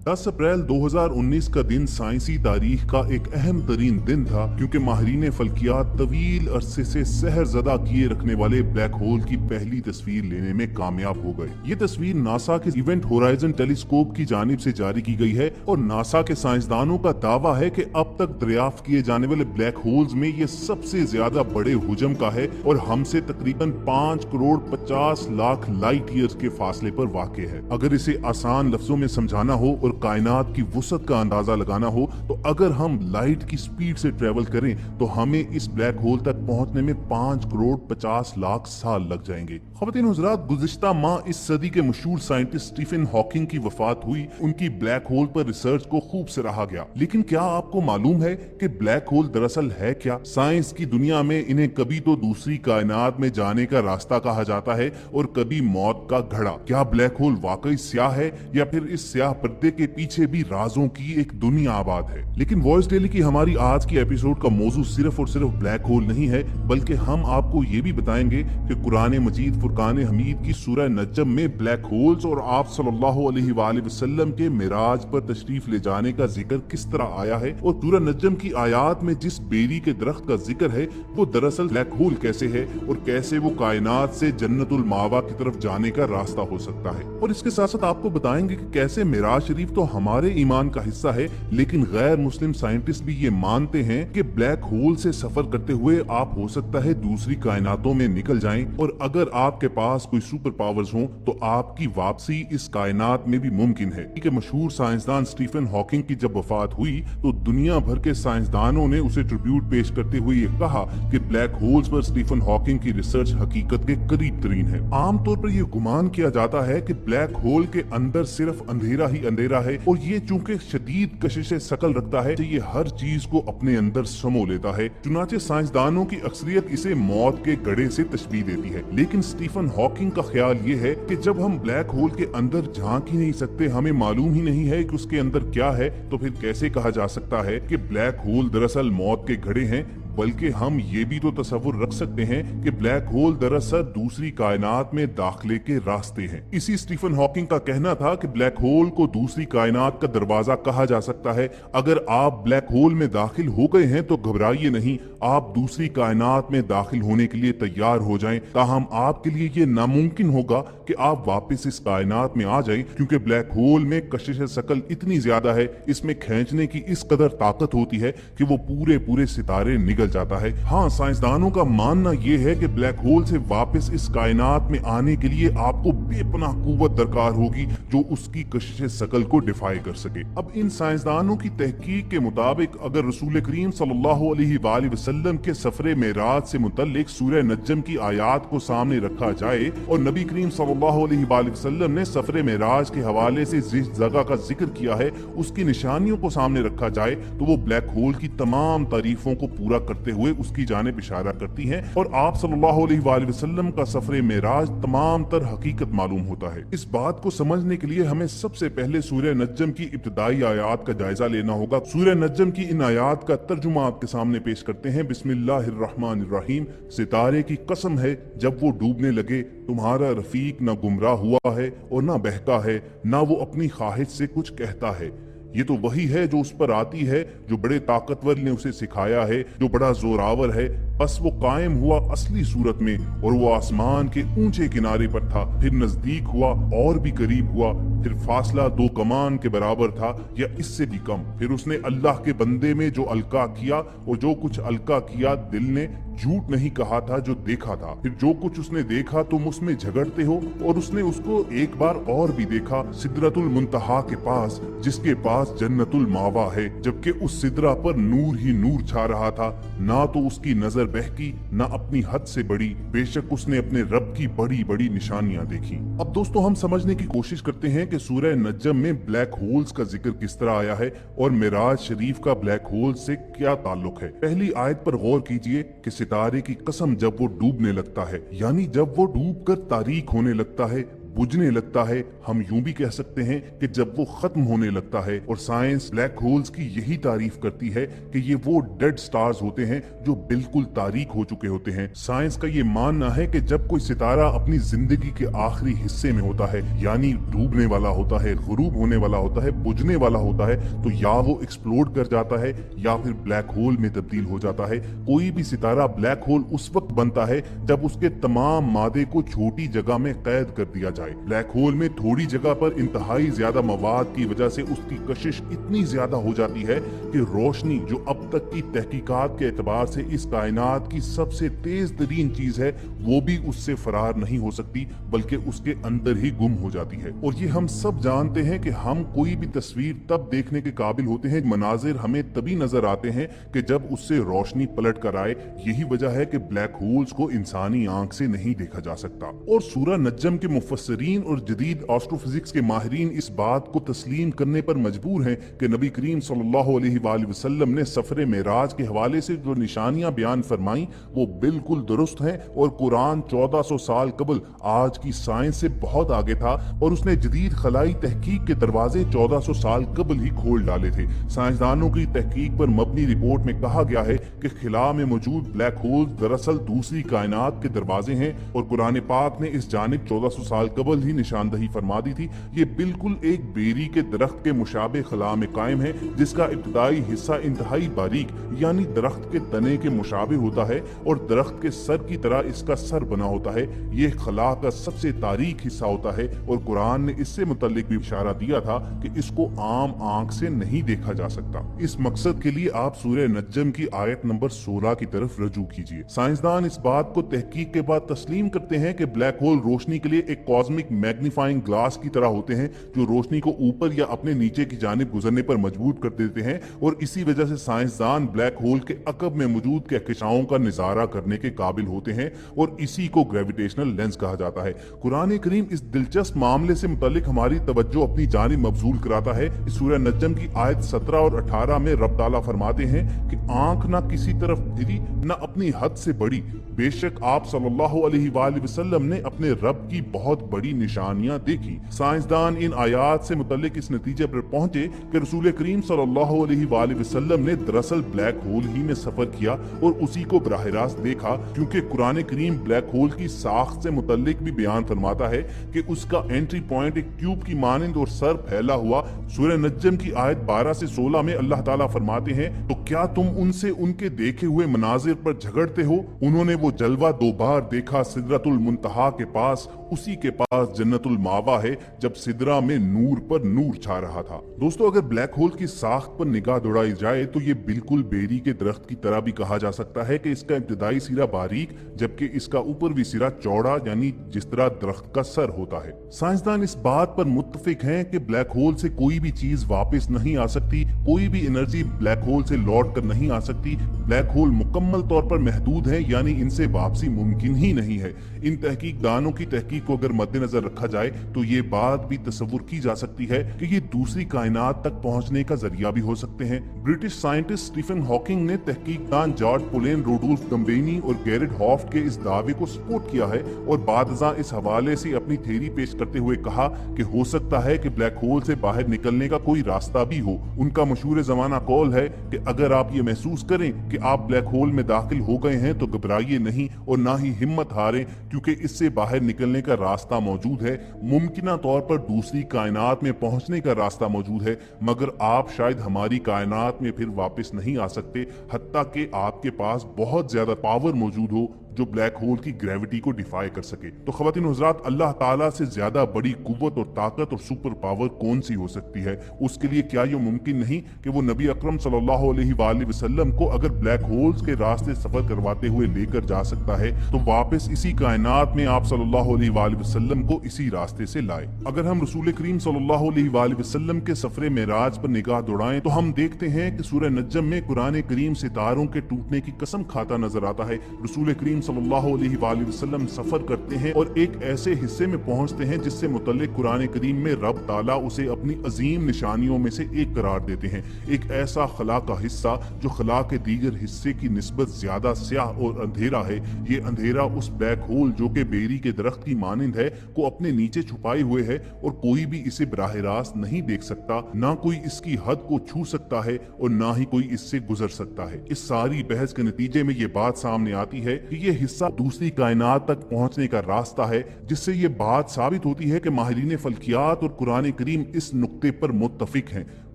10 अप्रैल 2019 का दिन साइंसी तारीख का एक अहम तरीन दिन था, क्योंकि माहिरीन फल्कियात तवील अरसे से सहरज़दा किए रखने वाले ब्लैक होल की पहली तस्वीर लेने में कामयाब हो गए। ये तस्वीर नासा के इवेंट होराइजन टेलीस्कोप की जानिब से जारी की गई है और नासा के साइंसदानों का दावा है कि अब तक दरियाफ्त किए जाने वाले ब्लैक होल्स में ये सबसे ज्यादा बड़े हुजम का है और हमसे तकरीबन 5 करोड़ 50 लाख लाइट ईयर्स के फासले पर वाक़ है। अगर इसे आसान लफ्जों में समझाना हो और कायनात की वसअत का अंदाजा लगाना हो तो अगर हम लाइट की स्पीड से ट्रेवल करें तो हमें इस ब्लैक होल तक पहुंचने में 5 करोड़ 50 लाख साल लग जाएंगे। ख़वातीन हुज़रात, गुज़िश्ता माह इस सदी के मशहूर साइंटिस्ट स्टीफन हॉकिंग की वफात हुई। उनकी ब्लैक होल पर रिसर्च को खूब सराहा गया, लेकिन क्या आपको मालूम है कि ब्लैक होल दरअसल है क्या? साइंस की दुनिया में इन्हें कभी तो दूसरी कायनात में जाने का रास्ता कहा जाता है और कभी मौत का घड़ा। क्या ब्लैक होल वाकई स्याह है या फिर इस स्याह पर्दे के पीछे भी राजों की एक दुनिया आबाद है? लेकिन वॉइस डेली की हमारी आज की एपिसोड का मौजू सिर्फ और सिर्फ ब्लैक होल नहीं है, बल्कि हम आपको ये भी बताएंगे कि कुरान मजीद फुरकान हमीद की सूरह नज्म में ब्लैक होल्स और आप सल्लल्लाहु अलैहि वसल्लम के मिराज पर तशरीफ ले जाने का जिक्र किस तरह आया है और सूरह नज्म की आयात में जिस बेरी के दरख्त का जिक्र है वो दरअसल ब्लैक होल कैसे है और कैसे वो कायनात से जन्नतुल मावा की तरफ जाने का रास्ता हो सकता है। और इसके साथ साथ आपको बताएंगे कि कैसे मिराज शरीफ तो हमारे ईमान का हिस्सा है, लेकिन गैर मुस्लिम साइंटिस्ट भी ये मानते हैं कि ब्लैक होल से सफर करते हुए आप हो सकता है दूसरी कायनातों में निकल जाएं और अगर आपके पास कोई सुपर पावर्स हों तो आपकी वापसी इस कायनात में भी मुमकिन है। कि मशहूर साइंसदान स्टीफन हॉकिंग की जब वफात हुई तो दुनिया भर के साइंसदानों ने उसे ट्रिब्यूट पेश करते हुए ये कहा कि ब्लैक होल्स पर स्टीफन हॉकिंग की रिसर्च हकीकत के करीब तरीन है। आमतौर पर यह गुमान किया जाता है कि ब्लैक होल के अंदर सिर्फ अंधेरा ही अंधेरा है और ये चूंकि शदीद कशिश शकल रखता है, ये हर चीज को अपने अंदर समो लेता है। चुनाचे साइंसदानों की अक्सरियत इसे मौत के गड़े से तशबीह देती है, लेकिन स्टीफन हॉकिंग का ख्याल ये है कि जब हम ब्लैक होल के अंदर झांक ही नहीं सकते, हमें मालूम ही नहीं है कि उसके अंदर क्या है, तो फिर कैसे कहा जा सकता है कि ब्लैक होल दरअसल मौत के घड़े हैं? बल्कि हम ये भी तो तसव्वुर रख सकते हैं कि ब्लैक होल दरअसल दूसरी कायनात में दाखिले के रास्ते हैं। इसी स्टीफन हॉकिंग का कहना था कि ब्लैक होल को दूसरी कायनात का दरवाजा कहा जा सकता है। अगर आप ब्लैक होल में दाखिल हो गए हैं तो घबराइए नहीं, आप दूसरी कायनात में दाखिल होने के लिए तैयार हो जाएं। ताहम आपके लिए ये नामुमकिन होगा कि आप वापस इस कायनात में आ जाएं, क्योंकि ब्लैक होल में कशिश शकल इतनी ज्यादा है, इसमें खींचने की इस कदर ताकत होती है कि वो पूरे पूरे सितारे निगल जाता है। हाँ, साइंसदानों का मानना यह है कि ब्लैक होल से वापस इस कायनात में आने के लिए आपको बेपनाह कुव्वत दरकार होगी जो उसकी कशिश शकल को डिफाई कर सके। अब इन साइंसदानों की तहकीक के मुताबिक अगर रसूल करीम सल्लल्लाहु अलैहि वसल्लम के सफरे मेराज से मुतल्लिक सूरह नज्म की आयात को सामने रखा जाए और नबी करीम सल्लल्लाहु अलैहि वसल्लम ने सफरे मेराज के हवाले से जिस जगह का जिक्र किया है उसकी निशानियों को सामने रखा जाए तो वो ब्लैक होल की तमाम तारीफों को पूरा करते हुए उसकी जानिब इशारा करती हैं और आप सल्लल्लाहु अलैहि वसल्लम का सफरे मेराज तमाम तर हकीकत मालूम होता है। इस बात को समझने के लिए हमें सबसे पहले सूरह नज्म की इब्तिदाई आयात का जायजा लेना होगा। सूरह नज्म की इन आयात का तर्जुमा आपके सामने पेश करते हैं। बिस्मिल्लाहिर्रहमानिर्रहीम। सितारे की कसम है जब वो डूबने लगे, तुम्हारा रफीक न गुमराह हुआ है और न बहका है, न वो अपनी ख्वाहिश से कुछ कहता है। ये तो वही है जो उस पर आती है, जो बड़े ताकतवर ने उसे सिखाया है, जो बड़ा जोरावर है। बस वो कायम हुआ असली सूरत में और वो आसमान के ऊंचे किनारे पर था, फिर नजदीक हुआ और भी करीब हुआ, फिर फासला 2 कमान के बराबर था या इससे भी कम। फिर उसने अल्लाह के बंदे में जो अलका किया और जो कुछ अलका किया दिल ने झूठ नहीं कहा था जो देखा था। फिर जो कुछ उसने देखा तुम उसमें झगड़ते हो और उसने उसको एक बार और भी देखा, सिदरतुल मुंतहा के पास, जिसके पास जन्नतुल मावा है, जबकि उस सिदरा पर नूर ही नूर छा रहा था। ना तो उसकी नजर बहकी, ना अपनी हद से बड़ी, बेशक उसने अपने रब की बड़ी बड़ी निशानियां देखी। अब दोस्तों, हम समझने की कोशिश करते हैं कि सूरह नज्म में ब्लैक होल्स का जिक्र किस तरह आया है और मिराज शरीफ का ब्लैक होल से क्या ताल्लुक है। पहली आयत पर गौर कीजिए कि सितारे की कसम जब वो डूबने लगता है, यानी जब वो डूब कर तारीक होने लगता है, बुझने लगता है, हम यूं भी कह सकते हैं कि जब वो खत्म होने लगता है। और साइंस ब्लैक होल्स की यही तारीफ करती है कि ये वो डेड स्टार्स होते हैं जो बिल्कुल तारीक हो चुके होते हैं। साइंस का ये मानना है कि जब कोई सितारा अपनी जिंदगी के आखिरी हिस्से में होता है, यानी डूबने वाला होता है, गुरूब होने वाला होता है, बुझने वाला होता है, तो या वो एक्सप्लोड कर जाता है या फिर ब्लैक होल में तब्दील हो जाता है। कोई भी सितारा ब्लैक होल उस वक्त बनता है जब उसके तमाम मादे को छोटी जगह में कैद कर दिया जाए। ब्लैक होल में थोड़ी जगह पर इंतहाई ज्यादा मवाद की वजह से उसकी कशिश इतनी ज्यादा हो जाती है कि रोशनी, जो अब तक की तहकीकात के एतबार से इस कायनात की सबसे तेज तरीन चीज है, वो भी उससे फरार नहीं हो सकती, बल्कि उसके अंदर ही गुम हो जाती है। और ये हम सब जानते हैं कि हम कोई भी तस्वीर तब देखने के काबिल होते हैं, मनाजिर हमें तभी नजर आते हैं कि जब उससे रोशनी पलट कर आए। यही वजह है कि ब्लैक होल्स को इंसानी आंख से नहीं देखा जा सकता। और सूरह नज्म के मुफस्सिरीन और जदीद एस्ट्रोफिजिक्स के माहिरीन इस बात को तस्लीम करने पर मजबूर हैं कि नबी करीम सल्लल्लाहु अलैहि वसल्लम ने सफर मेराज के हवाले से जो निशानियां बयान फरमाई वो बिल्कुल दुरुस्त हैं। और कुरान 1400 साल कबल आज की साइंस से बहुत आगे था और उसने जदीद खलाई तहकीक के दरवाजे 1400 साल कबल ही खोल डाले थे। साइंसदानों की तहकीक पर मबनी रिपोर्ट में कहा गया है कि खिला में मौजूद ब्लैक होल दरअसल दूसरी कायनात के दरवाजे हैं और कुरान पाक ने इस जानिब 1400 साल कबल ही निशानदही फरमा दी थी। ये बिल्कुल एक बेरी के दरख्त के मुशाबे खला में कायम है, जिसका इब्तदाई हिस्सा इंतहाई बारीक यानी दरख्त के तने के मुशाबे होता है और दरख्त के सर की तरह इसका सर बना होता है। ये खला का सबसे तारीक हिस्सा होता है और कुरान ने इससे मुतल्लिक भी इशारा दिया था कि इसको आम आंख से नहीं देखा जा सकता। इस मकसद के लिए आप सूरह नज्म की आयत नंबर 16 की तरफ रजू कीजिए। साइंसदान इस बात को तहकीक के बाद तस्लीम करते हैं कि ब्लैक होल रोशनी के लिए एक कॉस्मिक मैग्नीफाइंग ग्लास की तरह होते हैं जो रोशनी को ऊपर या अपने नीचे की जानिब गुजरने पर मजबूर कर देते हैं। और इसी वजह से साइंसदान ब्लैक होल के अकब में मौजूद कहकशाओं का निजारा करने के काबिल होते हैं और इसी को ग्रेविटेशनल लेंस कहा जाता है। कुरान करीम इस दिलचस्प मामले से मुतालिक हमारी तवज्जो अपनी जानिब मबजूल कराता है। इस सूरह नज्म की आयत 17 और 18 में रब ताला फरमाते हैं कि आंख ना किसी तरफ फिरी ना अपनी हद से बड़ी, बेशक आप सल्लल्लाहु अलैहि वसल्लम ने अपने रब की बहुत बड़ी निशानियां देखी। साइंसदान इन आयात से मुतल्लिक इस नतीजे पर पहुंचे कि रसूल करीम सल्लल्लाहु अलैहि वसल्लम ने दरअसल ब्लैक होल ही में सफर किया और उसी को बराह रास्त देखा, क्योंकि कुरान करीम ब्लैक होल की साख्त से मुतल्लिक भी बयान फरमाता है कि उसका एंट्री पॉइंट एक ट्यूब की मानिंद और सर फैला हुआ। सूरह नज्म की आयत 12 से 16 में अल्लाह ताला फरमाते हैं, तो क्या तुम उनसे उनके देखे हुए मनाजिर पर झगड़ते हो? उन्होंने वो जलवा 2 बार देखा सिदरतुल मुंतहा के पास, उसी के पास जन्नतुल मावा है, जब सिदरा में नूर पर नूर छा रहा था। दोस्तों, अगर ब्लैक होल की साख्त पर निगाह दौड़ाई जाए तो ये बिल्कुल बेरी के दरख्त की तरह भी कहा जा सकता है कि इसका इब्तदाई सिरा बारीक जबकि इसका ऊपरवी सिरा चौड़ा, यानी जिस तरह दरख्त का सर होता है। साइंसदान इस बात पर मुत्तफिक हैं कि ब्लैक होल से कोई भी चीज वापस नहीं आ सकती, कोई भी एनर्जी ब्लैक होल से लौट कर नहीं आ सकती। ब्लैक होल मुकम्मल तौर पर महदूद है, यानी इनसे वापसी मुमकिन ही नहीं है। इन तहकीकदानों की तहकीक को अगर मद्देनजर रखा जाए तो ये बात भी तस्वुर की जा सकती है कि ये दूसरी कायनात तक पहुंचने का जरिया भी हो सकते हैं। ब्रिटिश साइंटिस्ट स्टीफन हॉकिंग ने तहकीकदान जॉर्ज पुलेन, रोडोल्फ गम्बेनी और गैरेट हॉफ्ट के इस दावे को सपोर्ट किया है और बादशाह इस हवाले से अपनी थ्योरी पेश करते हुए कहा कि हो सकता है कि ब्लैक होल से बाहर निकलने का कोई रास्ता भी हो। उनका मशहूर जमाना कौल है कि अगर आप ये महसूस करें कि आप ब्लैक होल में दाखिल हो गए हैं तो घबराइए नहीं और ना ही हिम्मत हारें, क्योंकि इससे बाहर निकलने का रास्ता मौजूद है। मुमकिना तौर पर दूसरी कायनात में पहुंचने का रास्ता मौजूद है, मगर आप शायद हमारी कायनात में फिर वापस नहीं आ सकते, हत्ता कि आपके पास बहुत ज्यादा पावर मौजूद हो जो ब्लैक होल की ग्रेविटी को डिफाई कर सके। तो ख़वातीन हज़रात, अल्लाह ताला से ज्यादा बड़ी कुव्वत और ताकत और सुपर पावर कौन सी हो सकती है? उसके लिए क्या ये मुमकिन नहीं कि वो नबी अकरम सल्लल्लाहु अलैहि वसल्लम को अगर ब्लैक होल्स के रास्ते सफर करवाते हुए लेकर जा सकता है तो वापस इसी कायनात में आप सल्लल्लाहु अलैहि वसल्लम को इसी रास्ते से लाए। अगर हम रसूल करीम सल्लल्लाहु अलैहि वसल्लम के सफर मेराज पर निगाह दौड़ाएं तो हम देखते हैं कि सूरह नज्म में कुरान करीम सितारों के टूटने की कसम खाता नजर आता है। रसूल करीम सल्लल्लाहु अलैहि वसल्लम सफर करते हैं और एक ऐसे हिस्से में पहुंचते हैं जिससे मुतल्लिक कुरान करीम में रब ताला उसे अपनी अजीम निशानियों में से एक करार देते हैं। एक ऐसा खला का हिस्सा जो खला के दीगर हिस्से की निस्बत ज्यादा स्याह और अंधेरा है। ये अंधेरा उस ब्लैक होल जो कि बेरी के दरख्त की मानिंद है को अपने नीचे छुपाए हुए है और कोई भी इसे बराह रास्त नहीं देख सकता, ना कोई इसकी हद को छू सकता है और ना ही कोई इससे गुजर सकता है। इस सारी बहस के नतीजे में ये बात सामने आती है कि ये हिस्सा दूसरी कायनात तक पहुंचने का रास्ता है, जिससे ये बात साबित होती है कि माहिरीन फल्कियात और कुरान करीम इस नुक्ते पर मुत्तफिक हैं।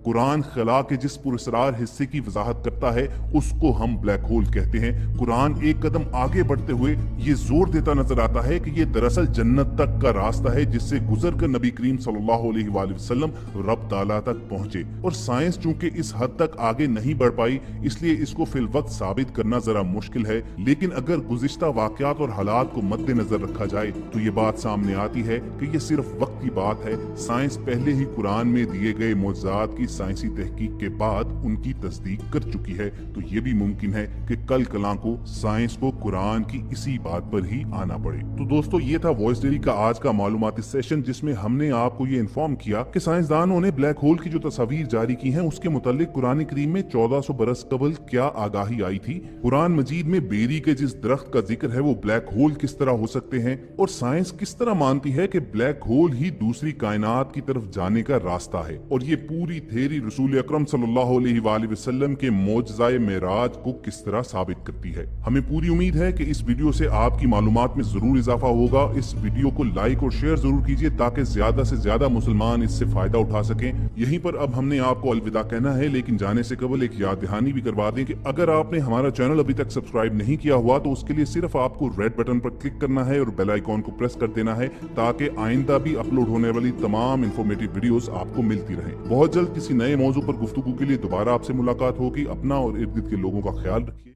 कुरान खला के जिस पुरस्रार हिस्से की वजाहत करता है उसको हम ब्लैक होल कहते हैं। कुरान एक कदम आगे बढ़ते हुए ये जोर देता नजर आता है कि ये दरअसल जन्नत तक का रास्ता है जिससे गुजर कर नबी करीम सल्लल्लाहु अलैहि वसल्लम रब ताला तक पहुंचे। और साइंस चूंकि इस हद तक आगे नहीं बढ़ पाई इसलिए इसको फिल वक्त साबित करना जरा मुश्किल है, लेकिन अगर गुज़िश्ता वाकयात और हालात को मद्देनजर रखा जाए तो ये बात सामने आती है कि ये सिर्फ वक्त की बात है। साइंस पहले ही कुरान में दिए गए मौजूदात की साइंसी तहकीक के बाद उनकी तस्दीक कर चुकी है, तो ये भी मुमकिन है कि कल कलां को साइंस को कुरान की इसी बात पर ही आना पड़े। तो दोस्तों ये था वॉइस डेली का आज का मालूमाती सेशन जिसमें हमने आपको ये इन्फॉर्म किया कि साइंसदानों ने ब्लैक होल की जो तस्वीर जारी की है उसके मुतालिक कुरान करीम में 1400 बरस कबल क्या आगाही आई थी, कुरान मजीद में बेरी के जिस दरख्त का जिक्र है वो ब्लैक होल किस तरह हो सकते हैं, और साइंस किस तरह मानती है कि ब्लैक होल ही दूसरी कायनात की तरफ जाने का रास्ता है। और ये पूरी थ्योरी रसूल अकरम सल्लल्लाहु अलैहि वसल्लम के मौजज़ाए मेराज को किस तरह साबित करती है। हमें पूरी उम्मीद है कि इस वीडियो से आपकी मालूमात में जरूर इजाफा होगा। इस वीडियो को लाइक और शेयर जरूर कीजिए ताकि ज्यादा से ज्यादा मुसलमान इससे फायदा उठा सकें। यहीं पर अब हमने आपको अलविदा कहना है, लेकिन जाने से कबल एक याद दहानी भी करवा दें कि अगर आपने हमारा चैनल अभी तक सब्सक्राइब नहीं किया हुआ तो उसके लिए सिर्फ आपको रेड बटन पर क्लिक करना है और बेल आइकॉन को प्रेस कर देना है ताकि आइंदा भी अपलोड होने वाली तमाम इंफॉर्मेटिव वीडियोस आपको मिलती रहे। बहुत जल्द किसी नए मौजू पर गुफ्तगू के लिए दोबारा आपसे मुलाकात होगी। अपना और इर्द गिर्द के लोगों का ख्याल रखिए।